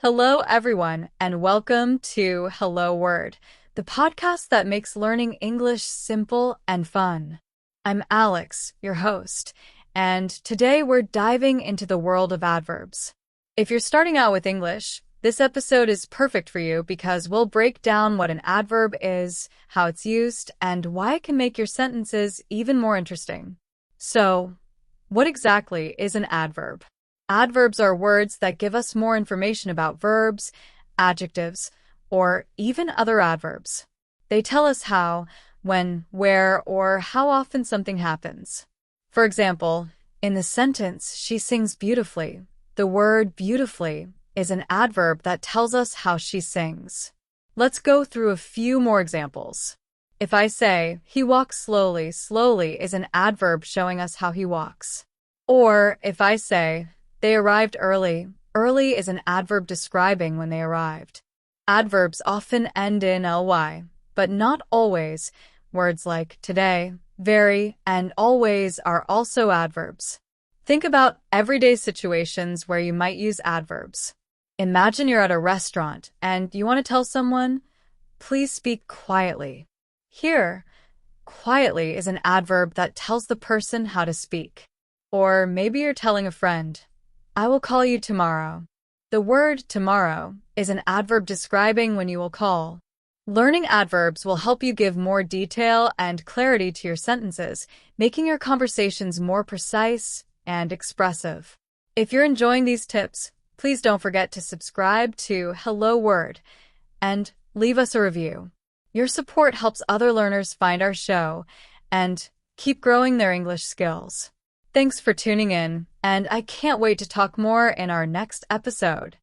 Hello, everyone, and welcome to Hello Word, the podcast that makes learning English simple and fun. I'm Alex, your host, and today we're diving into the world of adverbs. If you're starting out with English, this episode is perfect for you because we'll break down what an adverb is, how it's used, and why it can make your sentences even more interesting. So, what exactly is an adverb? Adverbs are words that give us more information about verbs, adjectives, or even other adverbs. They tell us how, when, where, or how often something happens. For example, in the sentence, she sings beautifully, the word beautifully is an adverb that tells us how she sings. Let's go through a few more examples. If I say, he walks slowly, slowly is an adverb showing us how he walks. Or if I say, they arrived early. Early is an adverb describing when they arrived. Adverbs often end in ly, but not always. Words like today, very, and always are also adverbs. Think about everyday situations where you might use adverbs. Imagine you're at a restaurant and you want to tell someone, please speak quietly. Here, quietly is an adverb that tells the person how to speak. Or maybe you're telling a friend, I will call you tomorrow. The word tomorrow is an adverb describing when you will call. Learning adverbs will help you give more detail and clarity to your sentences, making your conversations more precise and expressive. If you're enjoying these tips, please don't forget to subscribe to Hello Word and leave us a review. Your support helps other learners find our show and keep growing their English skills. Thanks for tuning in, and I can't wait to talk more in our next episode.